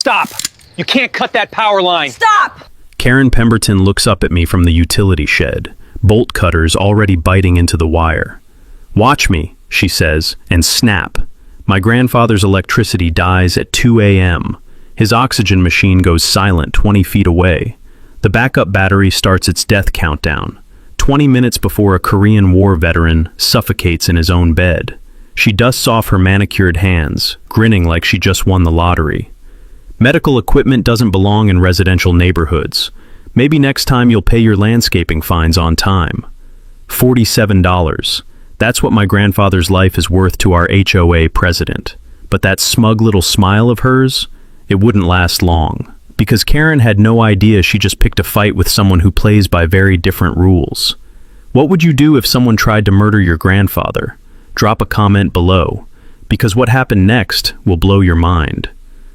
Stop! You can't cut that power line! Stop! Karen Pemberton looks up at me from the utility shed, bolt cutters already biting into the wire. "Watch me," she says, and snap. My grandfather's electricity dies at 2 a.m. His oxygen machine goes silent 20 feet away. The backup battery starts its death countdown, 20 minutes before a Korean War veteran suffocates in his own bed. She dusts off her manicured hands, grinning like she just won the lottery. Medical equipment doesn't belong in residential neighborhoods. Maybe next time you'll pay your landscaping fines on time. $47. That's what my grandfather's life is worth to our HOA president. But that smug little smile of hers, it wouldn't last long. Because Karen had no idea she just picked a fight with someone who plays by very different rules. What would you do if someone tried to murder your grandfather? Drop a comment below, because what happened next will blow your mind.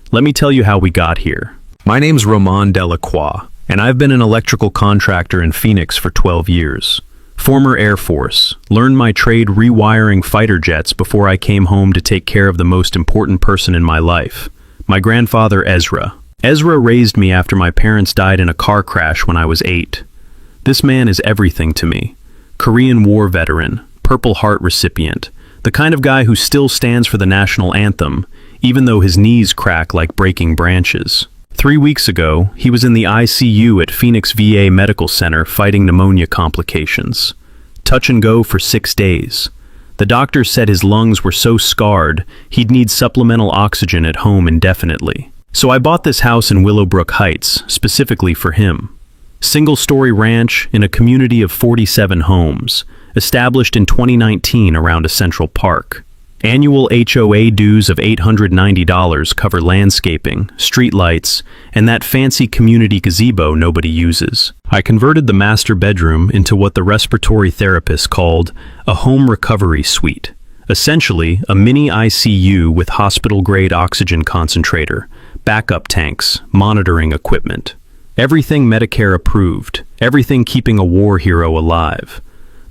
Let me tell you how we got here. My name's Roman Delacroix, and I've been an electrical contractor in Phoenix for 12 years. Former Air Force, learned my trade rewiring fighter jets before I came home to take care of the most important person in my life, my grandfather Ezra. Ezra raised me after my parents died in a car crash when I was 8. This man is everything to me. Korean War veteran, Purple Heart recipient, the kind of guy who still stands for the national anthem, even though his knees crack like breaking branches. 3 weeks ago, he was in the ICU at Phoenix VA Medical Center fighting pneumonia complications. Touch and go for 6 days. The doctors said his lungs were so scarred, he'd need supplemental oxygen at home indefinitely. So I bought this house in Willowbrook Heights, specifically for him. Single-story ranch in a community of 47 homes, established in 2019 around a central park. Annual HOA dues of $890 cover landscaping, streetlights, and that fancy community gazebo nobody uses. I converted the master bedroom into what the respiratory therapist called a home recovery suite. Essentially, a mini ICU with hospital-grade oxygen concentrator, backup tanks, monitoring equipment. Everything Medicare approved, everything keeping a war hero alive.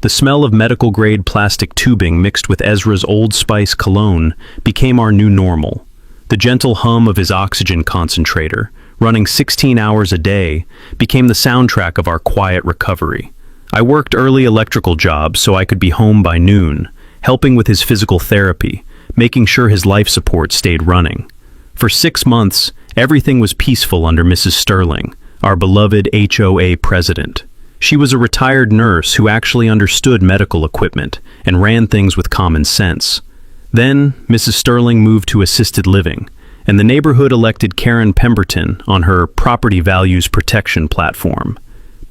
The smell of medical-grade plastic tubing mixed with Ezra's Old Spice cologne became our new normal. The gentle hum of his oxygen concentrator, running 16 hours a day, became the soundtrack of our quiet recovery. I worked early electrical jobs so I could be home by noon, helping with his physical therapy, making sure his life support stayed running. For 6 months, everything was peaceful under Mrs. Sterling, our beloved HOA president. She was a retired nurse who actually understood medical equipment and ran things with common sense. Then, Mrs. Sterling moved to assisted living, and the neighborhood elected Karen Pemberton on her property values protection platform.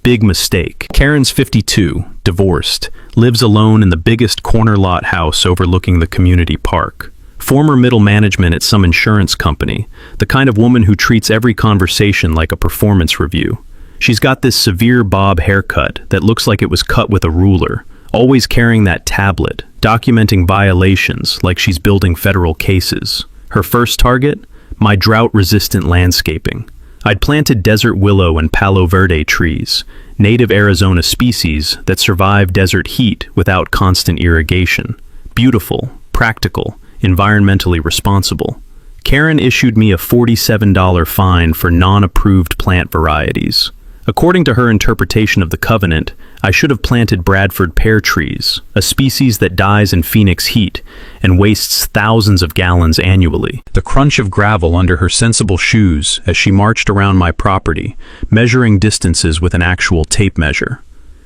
Big mistake. Karen's 52, divorced, lives alone in the biggest corner lot house overlooking the community park. Former middle management at some insurance company, the kind of woman who treats every conversation like a performance review. She's got this severe bob haircut that looks like it was cut with a ruler, always carrying that tablet, documenting violations like she's building federal cases. Her first target? My drought-resistant landscaping. I'd planted desert willow and palo verde trees, native Arizona species that survive desert heat without constant irrigation. Beautiful, practical, environmentally responsible. Karen issued me a $47 fine for non-approved plant varieties. According to her interpretation of the covenant, I should have planted Bradford pear trees, a species that dies in Phoenix heat and wastes thousands of gallons annually. The crunch of gravel under her sensible shoes as she marched around my property, measuring distances with an actual tape measure.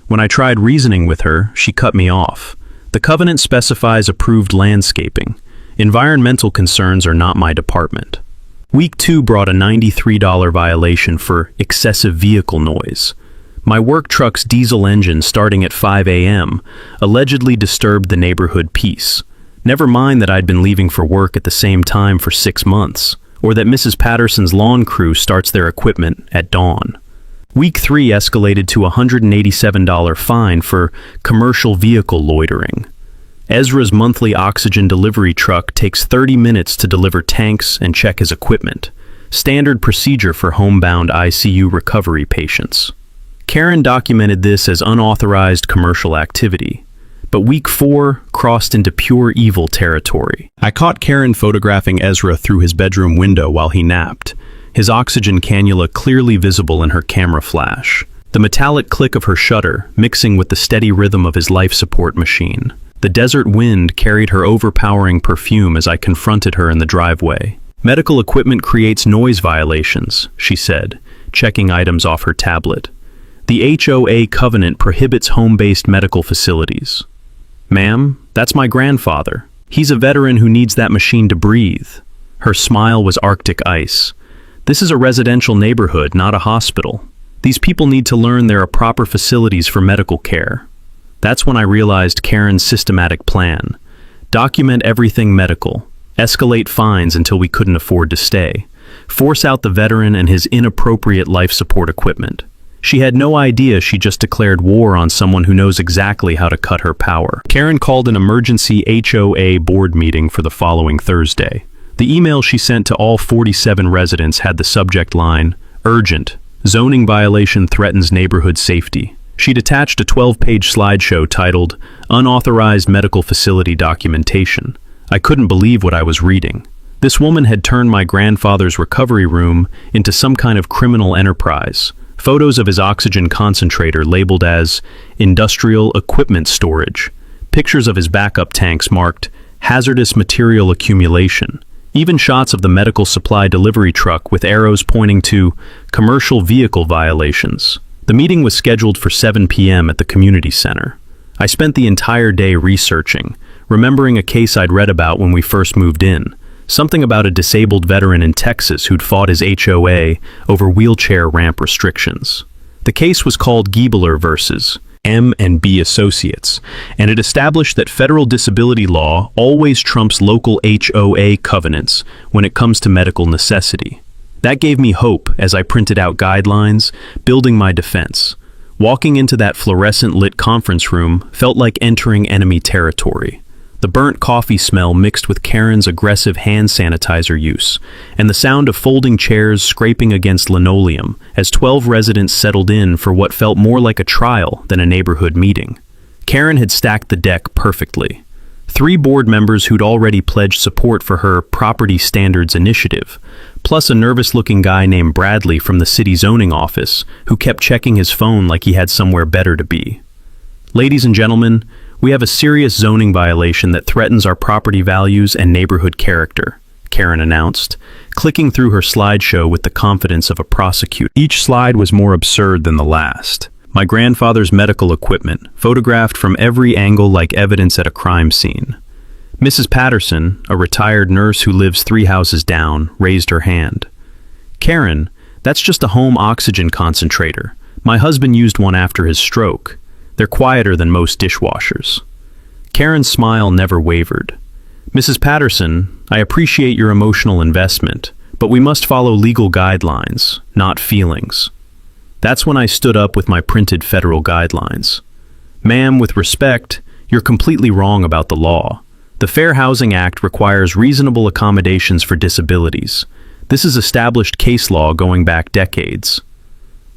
When I tried reasoning with her, she cut me off. The covenant specifies approved landscaping. Environmental concerns are not my department. Week 2 brought a $93 violation for excessive vehicle noise. My work truck's diesel engine starting at 5 a.m. allegedly disturbed the neighborhood peace. Never mind that I'd been leaving for work at the same time for 6 months, or that Mrs. Patterson's lawn crew starts their equipment at dawn. Week 3 escalated to a $187 fine for commercial vehicle loitering. Ezra's monthly oxygen delivery truck takes 30 minutes to deliver tanks and check his equipment. Standard procedure for homebound ICU recovery patients. Karen documented this as unauthorized commercial activity, but week 4 crossed into pure evil territory. I caught Karen photographing Ezra through his bedroom window while he napped. his oxygen cannula clearly visible in her camera flash. The metallic click of her shutter mixing with the steady rhythm of his life support machine. The desert wind carried her overpowering perfume as I confronted her in the driveway. "Medical equipment creates noise violations," she said, checking items off her tablet. "The HOA covenant prohibits home-based medical facilities." "Ma'am, that's my grandfather. He's a veteran who needs that machine to breathe." Her smile was Arctic ice. "This is a residential neighborhood, not a hospital. These people need to learn there are proper facilities for medical care." That's when I realized Karen's systematic plan. Document everything medical. Escalate fines until we couldn't afford to stay. Force out the veteran and his inappropriate life support equipment. She had no idea she just declared war on someone who knows exactly how to cut her power. Karen called an emergency HOA board meeting for the following Thursday. The email she sent to all 47 residents had the subject line, "Urgent. Zoning violation threatens neighborhood safety." She'd attached a 12-page slideshow titled, "Unauthorized Medical Facility Documentation." I couldn't believe what I was reading. This woman had turned my grandfather's recovery room into some kind of criminal enterprise. Photos of his oxygen concentrator labeled as industrial equipment storage. Pictures of his backup tanks marked hazardous material accumulation. Even shots of the medical supply delivery truck with arrows pointing to commercial vehicle violations. The meeting was scheduled for 7 p.m. at the community center. I spent the entire day researching, remembering a case I'd read about when we first moved in. Something about a disabled veteran in Texas who'd fought his HOA over wheelchair ramp restrictions. The case was called Giebler versus M&B Associates, and it established that federal disability law always trumps local HOA covenants when it comes to medical necessity. That gave me hope as I printed out guidelines, building my defense. Walking into that fluorescent-lit conference room felt like entering enemy territory. The burnt coffee smell mixed with Karen's aggressive hand sanitizer use, and the sound of folding chairs scraping against linoleum as 12 residents settled in for what felt more like a trial than a neighborhood meeting. Karen had stacked the deck perfectly. 3 board members who'd already pledged support for her Property Standards Initiative, plus a nervous-looking guy named Bradley from the city zoning office who kept checking his phone like he had somewhere better to be. "Ladies and gentlemen, we have a serious zoning violation that threatens our property values and neighborhood character," Karen announced, clicking through her slideshow with the confidence of a prosecutor. Each slide was more absurd than the last. My grandfather's medical equipment, photographed from every angle like evidence at a crime scene. Mrs. Patterson, a retired nurse who lives 3 houses down, raised her hand. "Karen, that's just a home oxygen concentrator. My husband used one after his stroke. They're quieter than most dishwashers." Karen's smile never wavered. "Mrs. Patterson, I appreciate your emotional investment, but we must follow legal guidelines, not feelings." That's when I stood up with my printed federal guidelines. "Ma'am, with respect, you're completely wrong about the law. The Fair Housing Act requires reasonable accommodations for disabilities. This is established case law going back decades."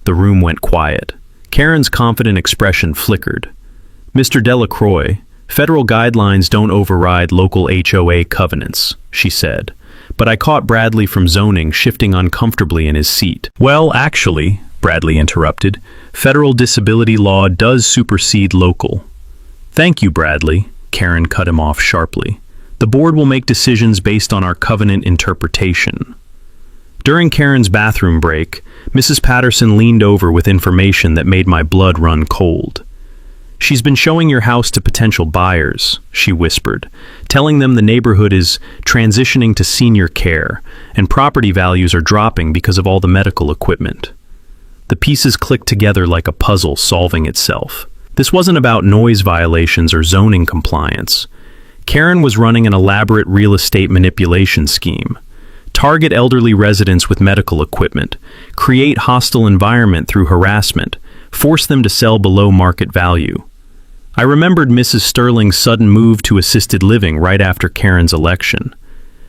The room went quiet. Karen's confident expression flickered. "Mr. Delacroix, federal guidelines don't override local HOA covenants," she said. But I caught Bradley from zoning shifting uncomfortably in his seat. "Well, actually," Bradley interrupted, "federal disability law does supersede local." "Thank you, Bradley," Karen cut him off sharply. "The board will make decisions based on our covenant interpretation." During Karen's bathroom break, Mrs. Patterson leaned over with information that made my blood run cold. "She's been showing your house to potential buyers," she whispered, "telling them the neighborhood is transitioning to senior care, and property values are dropping because of all the medical equipment." The pieces clicked together like a puzzle solving itself. This wasn't about noise violations or zoning compliance. Karen was running an elaborate real estate manipulation scheme. Target elderly residents with medical equipment, create hostile environment through harassment, force them to sell below market value. I remembered Mrs. Sterling's sudden move to assisted living right after Karen's election.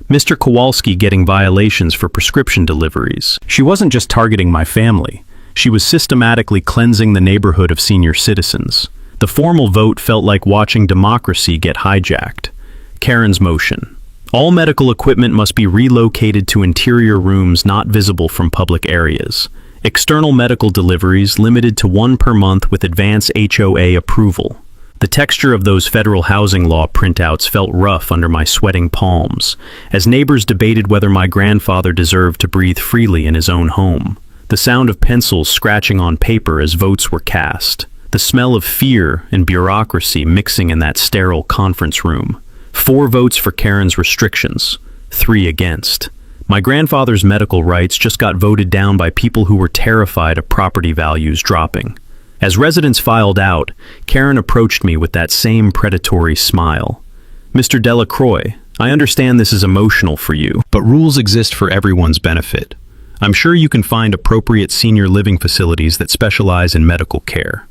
Mr. Kowalski getting violations for prescription deliveries. She wasn't just targeting my family. She was systematically cleansing the neighborhood of senior citizens. The formal vote felt like watching democracy get hijacked. Karen's motion. All medical equipment must be relocated to interior rooms not visible from public areas. External medical deliveries limited to 1 per month with advance HOA approval. The texture of those federal housing law printouts felt rough under my sweating palms, as neighbors debated whether my grandfather deserved to breathe freely in his own home. The sound of pencils scratching on paper as votes were cast. The smell of fear and bureaucracy mixing in that sterile conference room. 4 votes for Karen's restrictions, 3 against. My grandfather's medical rights just got voted down by people who were terrified of property values dropping. As residents filed out, Karen approached me with that same predatory smile. "Mr. Delacroix, I understand this is emotional for you, but rules exist for everyone's benefit. I'm sure you can find appropriate senior living facilities that specialize in medical care."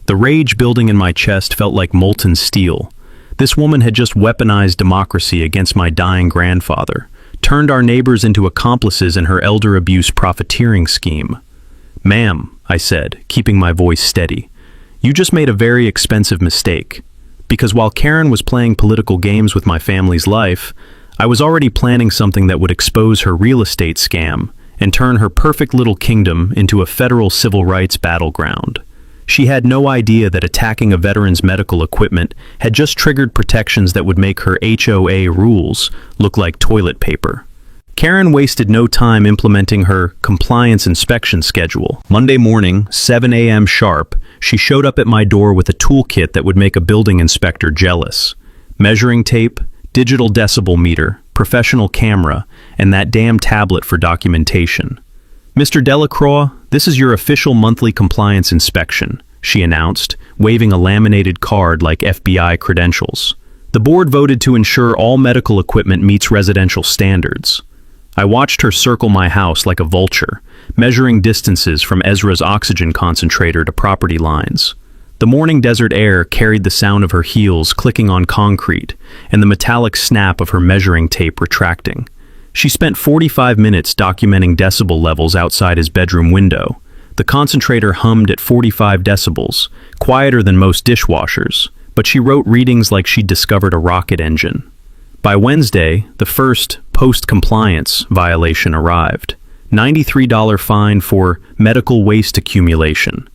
The rage building in my chest felt like molten steel. This woman had just weaponized democracy against my dying grandfather, turned our neighbors into accomplices in her elder abuse profiteering scheme. "Ma'am," I said, keeping my voice steady, "you just made a very expensive mistake. Because while Karen was playing political games with my family's life, I was already planning something that would expose her real estate scam and turn her perfect little kingdom into a federal civil rights battleground." She had no idea that attacking a veteran's medical equipment had just triggered protections that would make her HOA rules look like toilet paper. Karen wasted no time implementing her compliance inspection schedule. Monday morning, 7 a.m. sharp, she showed up at my door with a toolkit that would make a building inspector jealous. Measuring tape, digital decibel meter, professional camera, and that damn tablet for documentation. "Mr. Delacroix, this is your official monthly compliance inspection," she announced, waving a laminated card like FBI credentials. "The board voted to ensure all medical equipment meets residential standards." I watched her circle my house like a vulture, measuring distances from Ezra's oxygen concentrator to property lines. The morning desert air carried the sound of her heels clicking on concrete and the metallic snap of her measuring tape retracting. She spent 45 minutes documenting decibel levels outside his bedroom window. The concentrator hummed at 45 decibels, quieter than most dishwashers, but she wrote readings like she'd discovered a rocket engine. By Wednesday, the first post-compliance violation arrived. $93 fine for medical waste accumulation.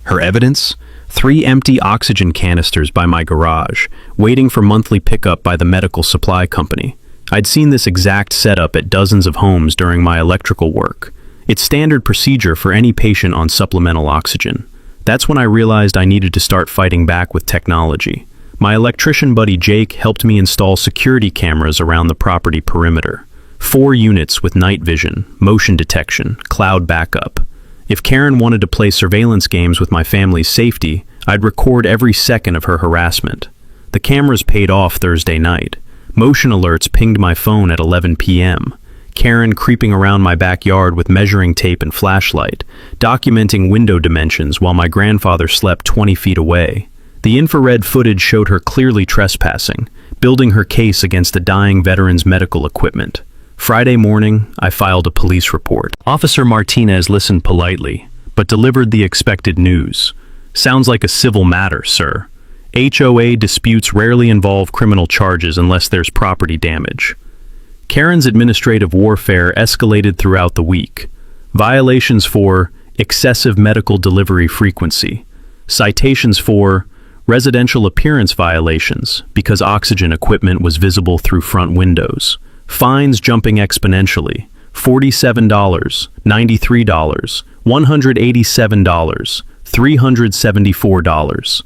Her evidence? 3 empty oxygen canisters by my garage, waiting for monthly pickup by the medical supply company. I'd seen this exact setup at dozens of homes during my electrical work. It's standard procedure for any patient on supplemental oxygen. That's when I realized I needed to start fighting back with technology. My electrician buddy Jake helped me install security cameras around the property perimeter. 4 units with night vision, motion detection, cloud backup. If Karen wanted to play surveillance games with my family's safety, I'd record every second of her harassment. The cameras paid off Thursday night. Motion alerts pinged my phone at 11 p.m. Karen creeping around my backyard with measuring tape and flashlight, documenting window dimensions while my grandfather slept 20 feet away. The infrared footage showed her clearly trespassing, building her case against the dying veteran's medical equipment. Friday morning, I filed a police report. Officer Martinez listened politely, but delivered the expected news. "Sounds like a civil matter, sir. HOA disputes rarely involve criminal charges unless there's property damage." Karen's administrative warfare escalated throughout the week. Violations for excessive medical delivery frequency. Citations for residential appearance violations because oxygen equipment was visible through front windows. Fines jumping exponentially. $47, $93, $187, $374.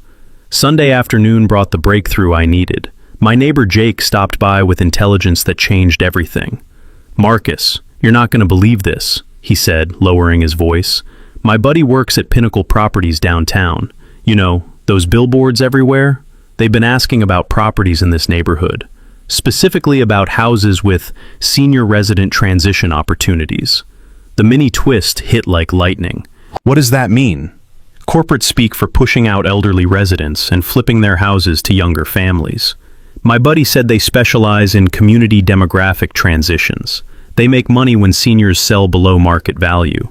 Sunday afternoon brought the breakthrough I needed. My neighbor Jake stopped by with intelligence that changed everything. "Marcus, you're not going to believe this," he said, lowering his voice. "My buddy works at Pinnacle Properties downtown. You know, those billboards everywhere? They've been asking about properties in this neighborhood, specifically about houses with senior resident transition opportunities." The mini twist hit like lightning. "What does that mean?" Corporate speak for pushing out elderly residents and flipping their houses to younger families. My buddy said they specialize in community demographic transitions. They make money when seniors sell below market value.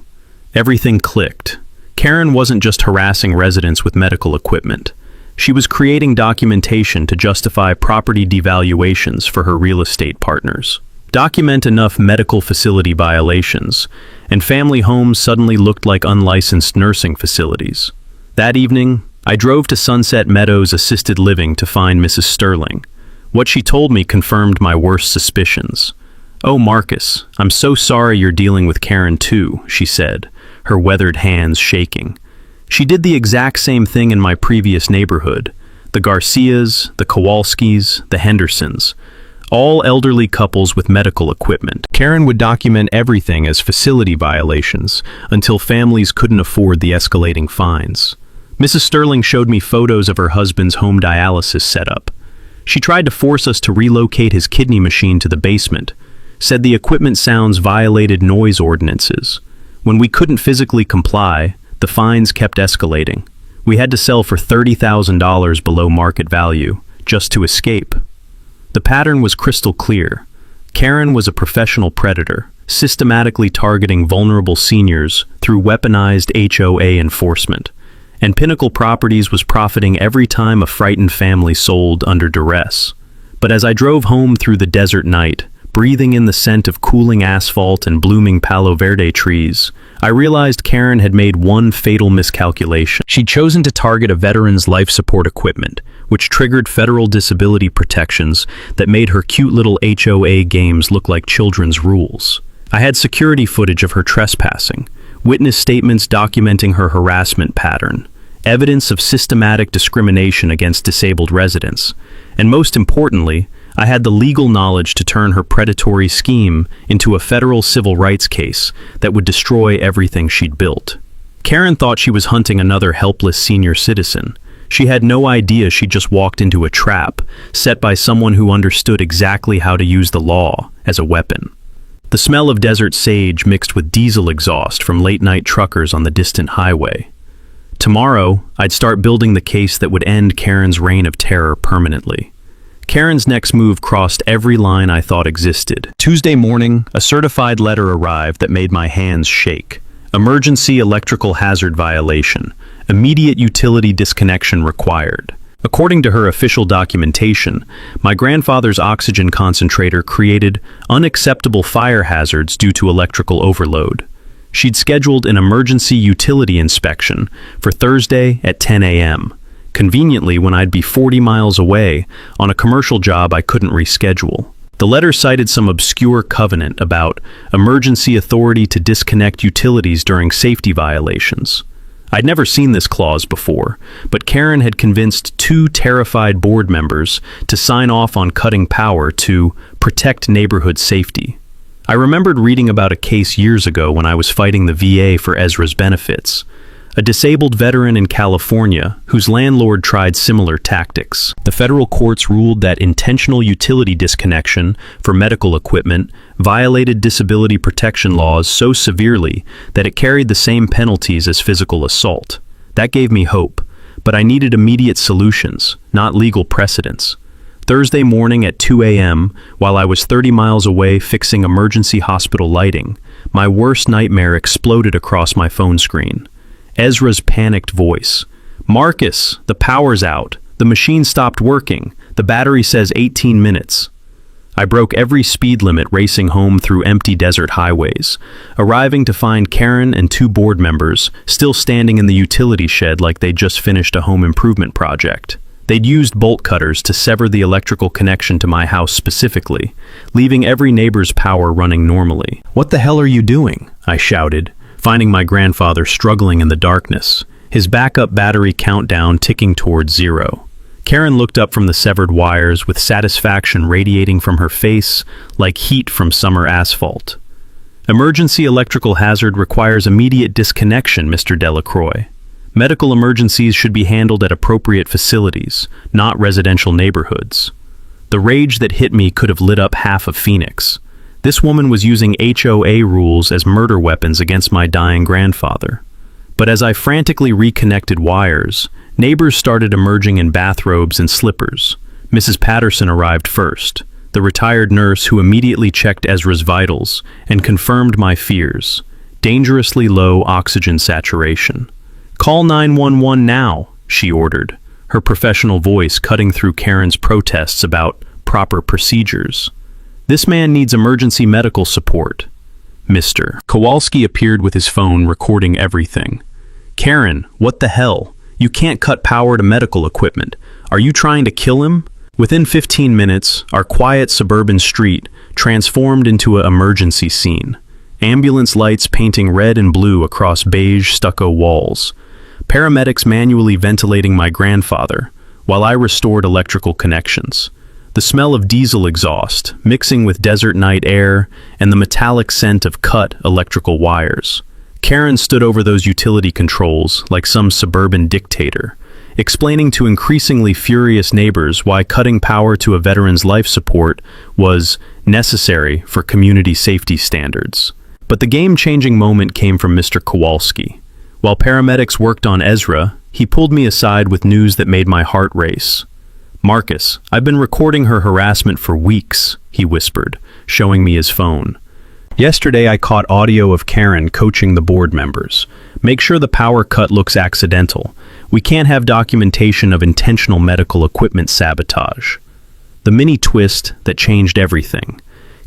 Everything clicked. Karen wasn't just harassing residents with medical equipment. She was creating documentation to justify property devaluations for her real estate partners. Document enough medical facility violations, and family homes suddenly looked like unlicensed nursing facilities. That evening, I drove to Sunset Meadows Assisted Living to find Mrs. Sterling. What she told me confirmed my worst suspicions. "Oh, Marcus, I'm so sorry you're dealing with Karen too," she said, her weathered hands shaking. She did the exact same thing in my previous neighborhood. The Garcias, the Kowalskis, the Hendersons. All elderly couples with medical equipment. Karen would document everything as facility violations until families couldn't afford the escalating fines. Mrs. Sterling showed me photos of her husband's home dialysis setup. She tried to force us to relocate his kidney machine to the basement, said the equipment sounds violated noise ordinances. When we couldn't physically comply, the fines kept escalating. We had to sell for $30,000 below market value, just to escape. The pattern was crystal clear. Karen was a professional predator, systematically targeting vulnerable seniors through weaponized HOA enforcement. And Pinnacle Properties was profiting every time a frightened family sold under duress. But as I drove home through the desert night, breathing in the scent of cooling asphalt and blooming Palo Verde trees, I realized Karen had made one fatal miscalculation. She'd chosen to target a veteran's life support equipment, which triggered federal disability protections that made her cute little HOA games look like children's rules. I had security footage of her trespassing, witness statements documenting her harassment pattern, evidence of systematic discrimination against disabled residents, and most importantly, I had the legal knowledge to turn her predatory scheme into a federal civil rights case that would destroy everything she'd built. Karen thought she was hunting another helpless senior citizen. She had no idea she'd just walked into a trap set by someone who understood exactly how to use the law as a weapon. The smell of desert sage mixed with diesel exhaust from late-night truckers on the distant highway. Tomorrow, I'd start building the case that would end Karen's reign of terror permanently. Karen's next move crossed every line I thought existed. Tuesday morning, a certified letter arrived that made my hands shake. Emergency electrical hazard violation. Immediate utility disconnection required. According to her official documentation, my grandfather's oxygen concentrator created unacceptable fire hazards due to electrical overload. She'd scheduled an emergency utility inspection for Thursday at 10 a.m., conveniently when I'd be 40 miles away on a commercial job I couldn't reschedule. The letter cited some obscure covenant about emergency authority to disconnect utilities during safety violations. I'd never seen this clause before, but Karen had convinced two terrified board members to sign off on cutting power to protect neighborhood safety. I remembered reading about a case years ago when I was fighting the VA for Ezra's benefits. A disabled veteran in California whose landlord tried similar tactics. The federal courts ruled that intentional utility disconnection for medical equipment violated disability protection laws so severely that it carried the same penalties as physical assault. That gave me hope, but I needed immediate solutions, not legal precedents. Thursday morning at 2 a.m., while I was 30 miles away fixing emergency hospital lighting, my worst nightmare exploded across my phone screen. Ezra's panicked voice. "Marcus, the power's out. The machine stopped working. The battery says 18 minutes. I broke every speed limit racing home through empty desert highways, arriving to find Karen and two board members still standing in the utility shed like they'd just finished a home improvement project. They'd used bolt cutters to sever the electrical connection to my house specifically, leaving every neighbor's power running normally. "What the hell are you doing?" I shouted, finding my grandfather struggling in the darkness, his backup battery countdown ticking towards 0. Karen looked up from the severed wires with satisfaction radiating from her face like heat from summer asphalt. "Emergency electrical hazard requires immediate disconnection, Mr. Delacroix. Medical emergencies should be handled at appropriate facilities, not residential neighborhoods." The rage that hit me could have lit up half of Phoenix. This woman was using HOA rules as murder weapons against my dying grandfather. But as I frantically reconnected wires, neighbors started emerging in bathrobes and slippers. Mrs. Patterson arrived first, the retired nurse who immediately checked Ezra's vitals and confirmed my fears. Dangerously low oxygen saturation. "Call 911 now," she ordered, her professional voice cutting through Karen's protests about proper procedures. "This man needs emergency medical support." Mr. Kowalski appeared with his phone recording everything. "Karen, what the hell? You can't cut power to medical equipment. Are you trying to kill him?" Within 15 minutes, our quiet suburban street transformed into an emergency scene. Ambulance lights painting red and blue across beige stucco walls. Paramedics manually ventilating my grandfather, while I restored electrical connections. The smell of diesel exhaust, mixing with desert night air, and the metallic scent of cut electrical wires. Karen stood over those utility controls like some suburban dictator, explaining to increasingly furious neighbors why cutting power to a veteran's life support was necessary for community safety standards. But the game-changing moment came from Mr. Kowalski. While paramedics worked on Ezra, he pulled me aside with news that made my heart race. "Marcus, I've been recording her harassment for weeks," he whispered, showing me his phone. "Yesterday I caught audio of Karen coaching the board members. Make sure the power cut looks accidental. We can't have documentation of intentional medical equipment sabotage." The mini twist that changed everything.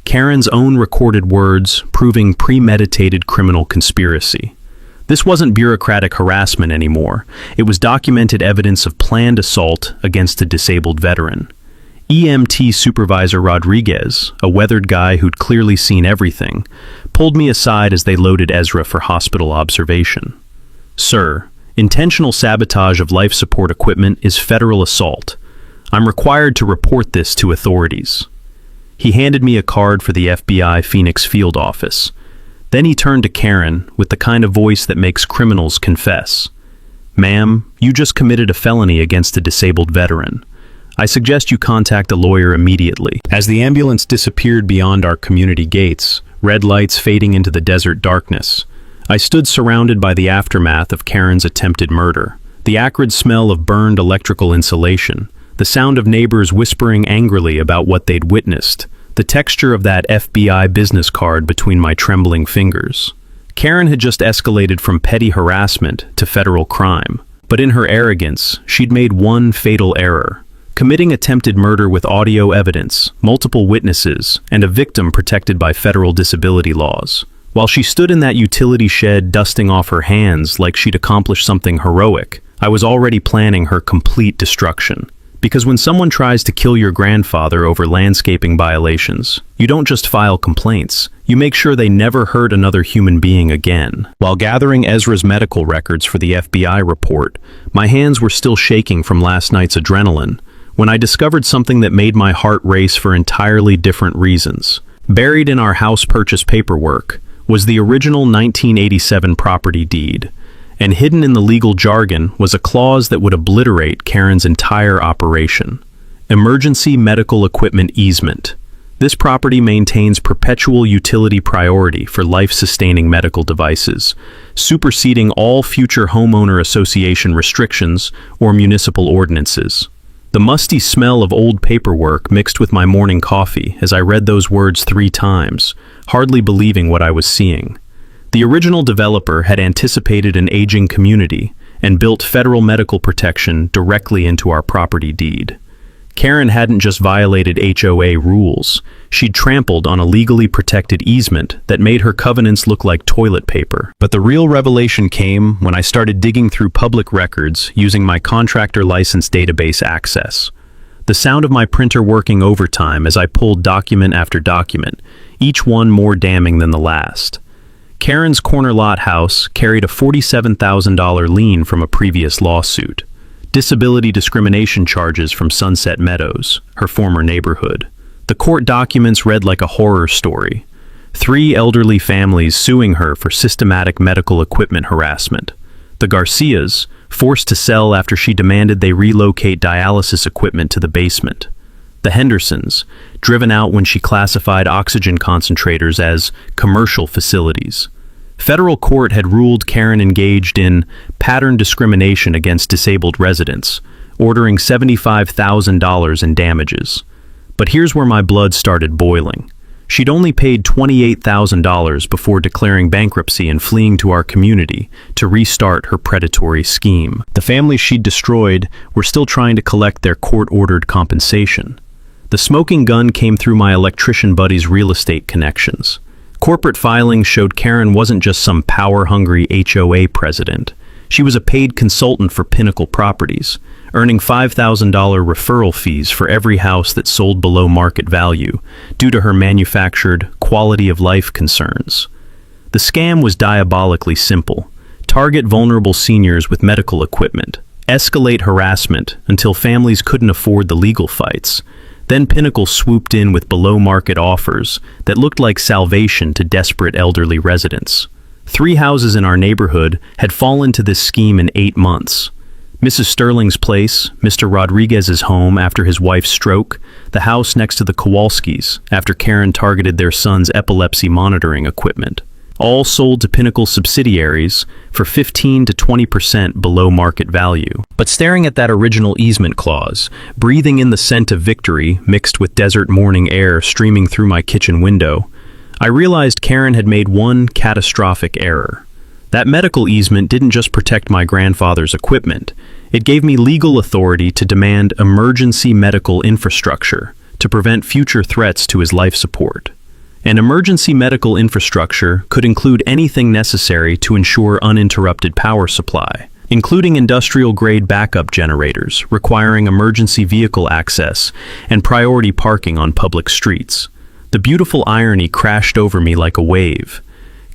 Karen's own recorded words proving premeditated criminal conspiracy. This wasn't bureaucratic harassment anymore. It was documented evidence of planned assault against a disabled veteran. EMT Supervisor Rodriguez, a weathered guy who'd clearly seen everything, pulled me aside as they loaded Ezra for hospital observation. "Sir, intentional sabotage of life support equipment is federal assault. I'm required to report this to authorities." He handed me a card for the FBI Phoenix field office. Then he turned to Karen with the kind of voice that makes criminals confess. "Ma'am, you just committed a felony against a disabled veteran. I suggest you contact a lawyer immediately." As the ambulance disappeared beyond our community gates, red lights fading into the desert darkness, I stood surrounded by the aftermath of Karen's attempted murder. The acrid smell of burned electrical insulation, the sound of neighbors whispering angrily about what they'd witnessed, the texture of that FBI business card between my trembling fingers. Karen had just escalated from petty harassment to federal crime, but in her arrogance, she'd made one fatal error. Committing attempted murder with audio evidence, multiple witnesses, and a victim protected by federal disability laws. While she stood in that utility shed dusting off her hands like she'd accomplished something heroic, I was already planning her complete destruction. Because when someone tries to kill your grandfather over landscaping violations, you don't just file complaints, you make sure they never hurt another human being again. While gathering Ezra's medical records for the FBI report, my hands were still shaking from last night's adrenaline, when I discovered something that made my heart race for entirely different reasons. Buried in our house purchase paperwork was the original 1987 property deed, and hidden in the legal jargon was a clause that would obliterate Karen's entire operation. Emergency medical equipment easement. This property maintains perpetual utility priority for life-sustaining medical devices, superseding all future homeowner association restrictions or municipal ordinances. The musty smell of old paperwork mixed with my morning coffee as I read those words 3 times, hardly believing what I was seeing. The original developer had anticipated an aging community and built federal medical protection directly into our property deed. Karen hadn't just violated HOA rules, she'd trampled on a legally protected easement that made her covenants look like toilet paper. But the real revelation came when I started digging through public records using my contractor license database access. The sound of my printer working overtime as I pulled document after document, each one more damning than the last. Karen's corner lot house carried a $47,000 lien from a previous lawsuit. Disability discrimination charges from Sunset Meadows, her former neighborhood. The court documents read like a horror story. 3 elderly families suing her for systematic medical equipment harassment. The Garcias, forced to sell after she demanded they relocate dialysis equipment to the basement. The Hendersons, driven out when she classified oxygen concentrators as commercial facilities. Federal court had ruled Karen engaged in pattern discrimination against disabled residents, ordering $75,000 in damages. But here's where my blood started boiling. She'd only paid $28,000 before declaring bankruptcy and fleeing to our community to restart her predatory scheme. The families she'd destroyed were still trying to collect their court-ordered compensation. The smoking gun came through my electrician buddy's real estate connections. Corporate filings showed Karen wasn't just some power-hungry HOA president. She was a paid consultant for Pinnacle Properties, earning $5,000 referral fees for every house that sold below market value due to her manufactured quality-of-life concerns. The scam was diabolically simple. Target vulnerable seniors with medical equipment, escalate harassment until families couldn't afford the legal fights. Then Pinnacle swooped in with below-market offers that looked like salvation to desperate elderly residents. 3 houses in our neighborhood had fallen to this scheme in 8 months. Mrs. Sterling's place, Mr. Rodriguez's home after his wife's stroke, the house next to the Kowalskis after Karen targeted their son's epilepsy monitoring equipment. All sold to Pinnacle subsidiaries for 15 to 20% below market value. But staring at that original easement clause, breathing in the scent of victory mixed with desert morning air streaming through my kitchen window, I realized Karen had made one catastrophic error. That medical easement didn't just protect my grandfather's equipment, it gave me legal authority to demand emergency medical infrastructure to prevent future threats to his life support. An emergency medical infrastructure could include anything necessary to ensure uninterrupted power supply, including industrial-grade backup generators requiring emergency vehicle access and priority parking on public streets. The beautiful irony crashed over me like a wave.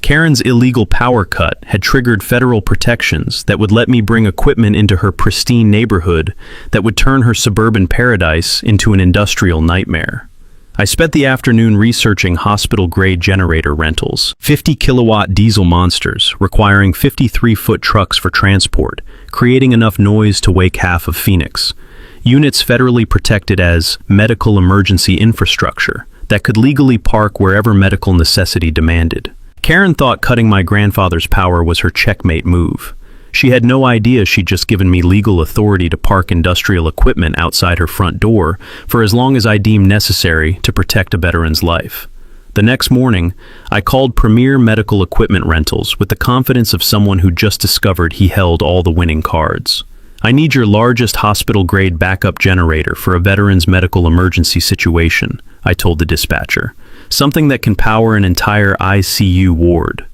Karen's illegal power cut had triggered federal protections that would let me bring equipment into her pristine neighborhood that would turn her suburban paradise into an industrial nightmare. I spent the afternoon researching hospital-grade generator rentals, 50-kilowatt diesel monsters requiring 53-foot trucks for transport, creating enough noise to wake half of Phoenix. Units federally protected as medical emergency infrastructure that could legally park wherever medical necessity demanded. Karen thought cutting my grandfather's power was her checkmate move. She had no idea she'd just given me legal authority to park industrial equipment outside her front door for as long as I deemed necessary to protect a veteran's life. The next morning, I called Premier Medical Equipment Rentals with the confidence of someone who just discovered he held all the winning cards. I need your largest hospital-grade backup generator for a veteran's medical emergency situation, I told the dispatcher. Something that can power an entire ICU ward.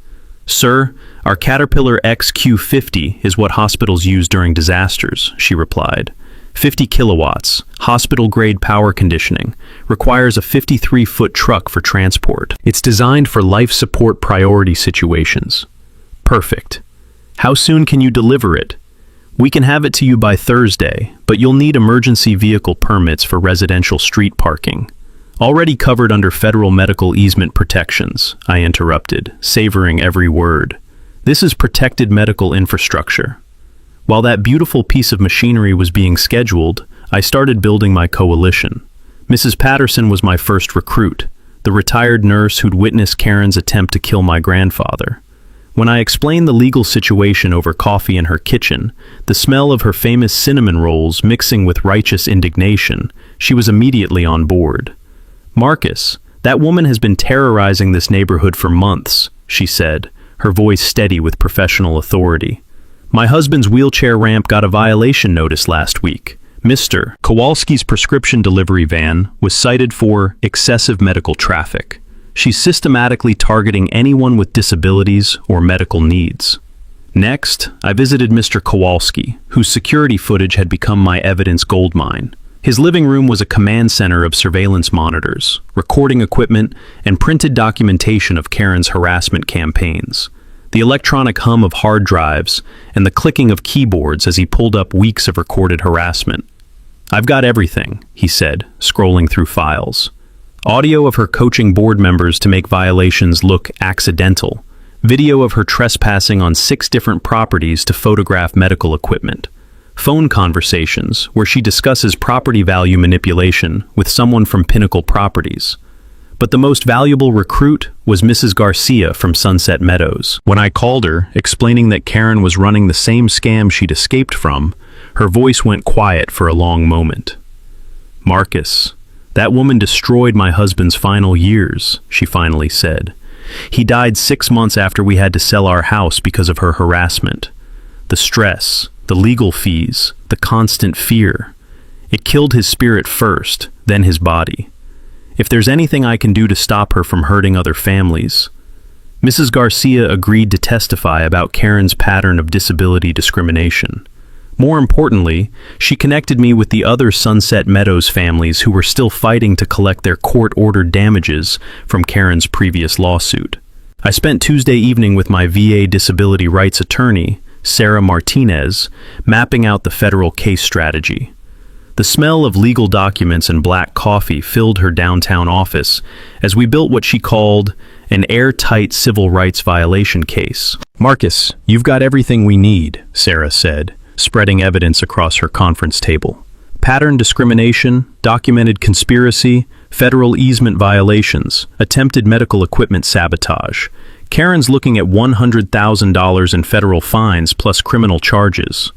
Sir, our Caterpillar XQ50 is what hospitals use during disasters, she replied. 50 kilowatts, hospital-grade power conditioning, requires a 53-foot truck for transport. It's designed for life support priority situations. Perfect. How soon can you deliver it? We can have it to you by Thursday, but you'll need emergency vehicle permits for residential street parking. Already covered under federal medical easement protections, I interrupted, savoring every word. This is protected medical infrastructure. While that beautiful piece of machinery was being scheduled, I started building my coalition. Mrs. Patterson was my first recruit, the retired nurse who'd witnessed Karen's attempt to kill my grandfather. When I explained the legal situation over coffee in her kitchen, the smell of her famous cinnamon rolls mixing with righteous indignation, she was immediately on board. Marcus, that woman has been terrorizing this neighborhood for months, she said, her voice steady with professional authority. My husband's wheelchair ramp got a violation notice last week. Mr. Kowalski's prescription delivery van was cited for excessive medical traffic. She's systematically targeting anyone with disabilities or medical needs. Next, I visited Mr. Kowalski, whose security footage had become my evidence goldmine. His living room was a command center of surveillance monitors, recording equipment, and printed documentation of Karen's harassment campaigns. The electronic hum of hard drives and the clicking of keyboards as he pulled up weeks of recorded harassment. I've got everything, he said, scrolling through files. Audio of her coaching board members to make violations look accidental. Video of her trespassing on 6 different properties to photograph medical equipment. Phone conversations where she discusses property value manipulation with someone from Pinnacle Properties. But the most valuable recruit was Mrs. Garcia from Sunset Meadows. When I called her, explaining that Karen was running the same scam she'd escaped from, her voice went quiet for a long moment. Marcus, "That woman destroyed my husband's final years," she finally said. "He died 6 months after we had to sell our house because of her harassment. The stress, the legal fees, the constant fear. It killed his spirit first, then his body. If there's anything I can do to stop her from hurting other families." Mrs. Garcia agreed to testify about Karen's pattern of disability discrimination. More importantly, she connected me with the other Sunset Meadows families who were still fighting to collect their court-ordered damages from Karen's previous lawsuit. I spent Tuesday evening with my VA disability rights attorney, Sarah Martinez, mapping out the federal case strategy. The smell of legal documents and black coffee filled her downtown office as we built what she called an airtight civil rights violation case. "Marcus, you've got everything we need," Sarah said, spreading evidence across her conference table. "Pattern discrimination, documented conspiracy, federal easement violations, attempted medical equipment sabotage. Karen's looking at $100,000 in federal fines plus criminal charges."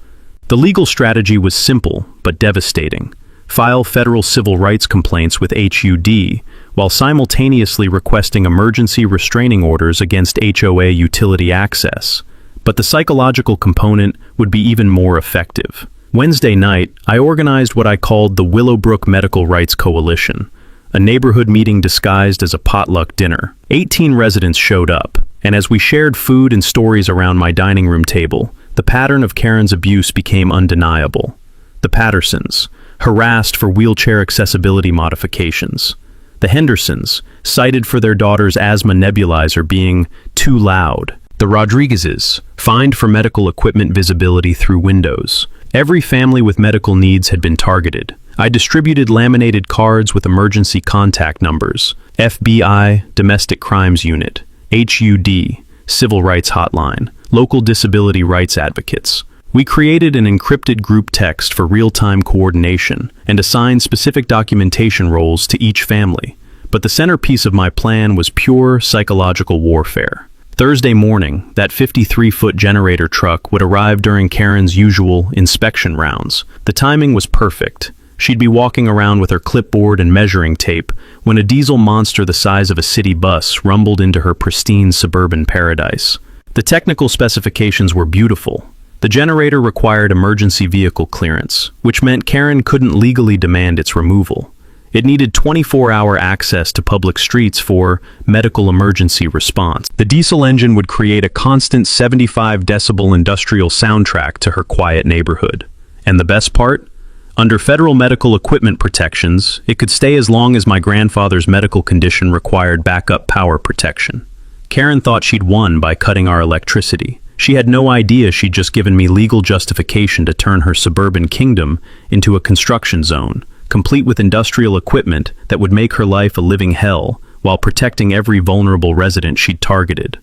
The legal strategy was simple but devastating. File federal civil rights complaints with HUD while simultaneously requesting emergency restraining orders against HOA utility access. But the psychological component would be even more effective. Wednesday night, I organized what I called the Willowbrook Medical Rights Coalition, a neighborhood meeting disguised as a potluck dinner. 18 residents showed up, and as we shared food and stories around my dining room table, the pattern of Karen's abuse became undeniable. The Pattersons, harassed for wheelchair accessibility modifications. The Hendersons, cited for their daughter's asthma nebulizer being too loud. The Rodriguezes, fined for medical equipment visibility through windows. Every family with medical needs had been targeted. I distributed laminated cards with emergency contact numbers: FBI, Domestic Crimes Unit, HUD, Civil Rights Hotline, local disability rights advocates. We created an encrypted group text for real-time coordination and assigned specific documentation roles to each family. But the centerpiece of my plan was pure psychological warfare. Thursday morning, that 53-foot generator truck would arrive during Karen's usual inspection rounds. The timing was perfect. She'd be walking around with her clipboard and measuring tape when a diesel monster the size of a city bus rumbled into her pristine suburban paradise. The technical specifications were beautiful. The generator required emergency vehicle clearance, which meant Karen couldn't legally demand its removal. It needed 24-hour access to public streets for medical emergency response. The diesel engine would create a constant 75-decibel industrial soundtrack to her quiet neighborhood. And the best part? Under federal medical equipment protections, it could stay as long as my grandfather's medical condition required backup power protection. Karen thought she'd won by cutting our electricity. She had no idea she'd just given me legal justification to turn her suburban kingdom into a construction zone, complete with industrial equipment that would make her life a living hell while protecting every vulnerable resident she'd targeted.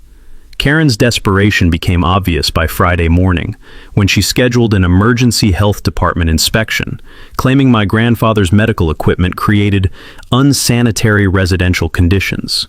Karen's desperation became obvious by Friday morning, when she scheduled an emergency health department inspection, claiming my grandfather's medical equipment created unsanitary residential conditions.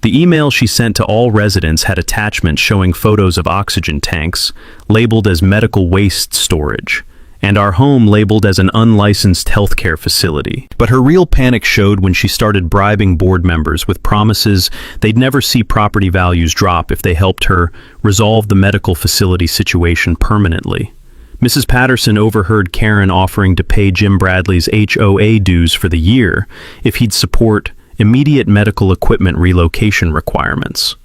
The email she sent to all residents had attachments showing photos of oxygen tanks, labeled as medical waste storage, and our home labeled as an unlicensed healthcare facility. But her real panic showed when she started bribing board members with promises they'd never see property values drop if they helped her resolve the medical facility situation permanently. Mrs. Patterson overheard Karen offering to pay Jim Bradley's HOA dues for the year if he'd support immediate medical equipment relocation requirements.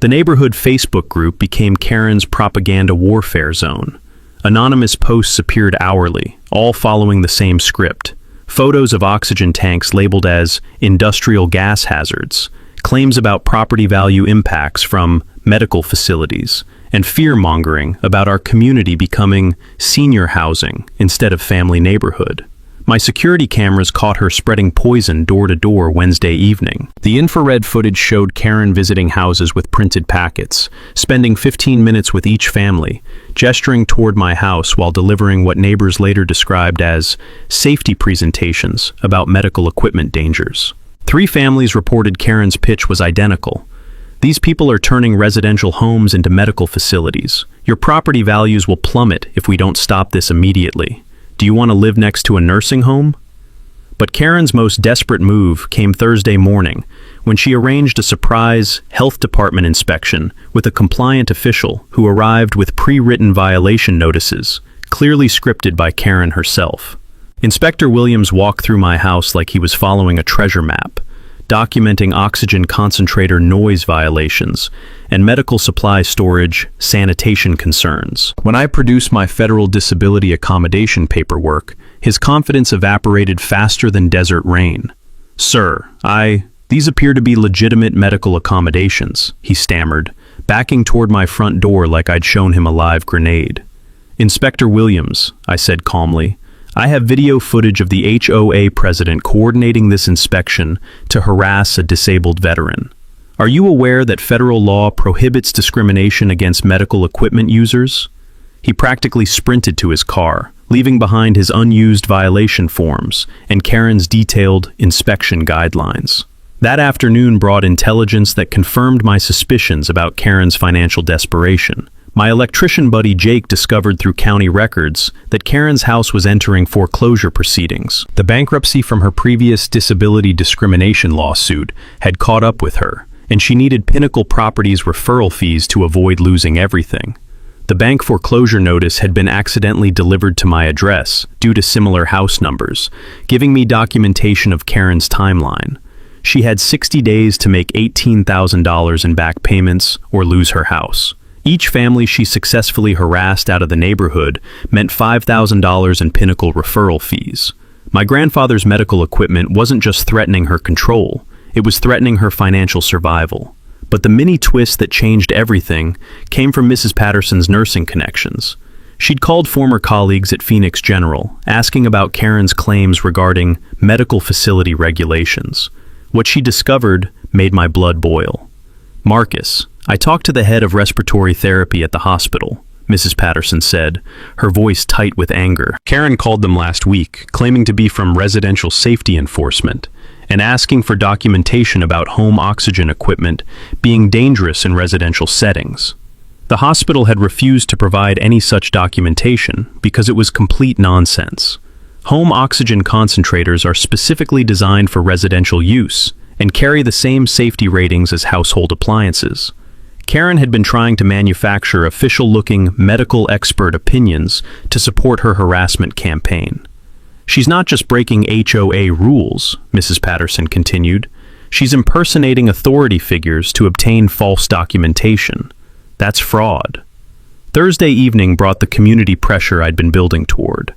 The neighborhood Facebook group became Karen's propaganda warfare zone. Anonymous posts appeared hourly, all following the same script. Photos of oxygen tanks labeled as industrial gas hazards, claims about property value impacts from medical facilities, and fear-mongering about our community becoming senior housing instead of family neighborhood. My security cameras caught her spreading poison door to door Wednesday evening. The infrared footage showed Karen visiting houses with printed packets, spending 15 minutes with each family, gesturing toward my house while delivering what neighbors later described as safety presentations about medical equipment dangers. 3 families reported Karen's pitch was identical. These people are turning residential homes into medical facilities. Your property values will plummet if we don't stop this immediately. Do you want to live next to a nursing home? But Karen's most desperate move came Thursday morning, when she arranged a surprise health department inspection with a compliant official who arrived with pre-written violation notices, clearly scripted by Karen herself. Inspector Williams walked through my house like he was following a treasure map, documenting oxygen concentrator noise violations and medical supply storage sanitation concerns. When I produced my federal disability accommodation paperwork, his confidence evaporated faster than desert rain. "Sir, these appear to be legitimate medical accommodations," he stammered, backing toward my front door like I'd shown him a live grenade. "Inspector Williams," I said calmly, "I have video footage of the HOA president coordinating this inspection to harass a disabled veteran. Are you aware that federal law prohibits discrimination against medical equipment users?" He practically sprinted to his car, leaving behind his unused violation forms and Karen's detailed inspection guidelines. That afternoon brought intelligence that confirmed my suspicions about Karen's financial desperation. My electrician buddy Jake discovered through county records that Karen's house was entering foreclosure proceedings. The bankruptcy from her previous disability discrimination lawsuit had caught up with her, and she needed Pinnacle Properties referral fees to avoid losing everything. The bank foreclosure notice had been accidentally delivered to my address due to similar house numbers, giving me documentation of Karen's timeline. She had 60 days to make $18,000 in back payments or lose her house. Each family she successfully harassed out of the neighborhood meant $5,000 in Pinnacle referral fees. My grandfather's medical equipment wasn't just threatening her control, it was threatening her financial survival. But the mini twist that changed everything came from Mrs. Patterson's nursing connections. She'd called former colleagues at Phoenix General, asking about Karen's claims regarding medical facility regulations. What she discovered made my blood boil. "Marcus, I talked to the head of respiratory therapy at the hospital," Mrs. Patterson said, her voice tight with anger. "Karen called them last week, claiming to be from residential safety enforcement, and asking for documentation about home oxygen equipment being dangerous in residential settings. The hospital had refused to provide any such documentation because it was complete nonsense. Home oxygen concentrators are specifically designed for residential use and carry the same safety ratings as household appliances. Karen had been trying to manufacture official-looking medical expert opinions to support her harassment campaign. "She's not just breaking HOA rules," Mrs. Patterson continued. "She's impersonating authority figures to obtain false documentation. That's fraud." Thursday evening brought the community pressure I'd been building toward.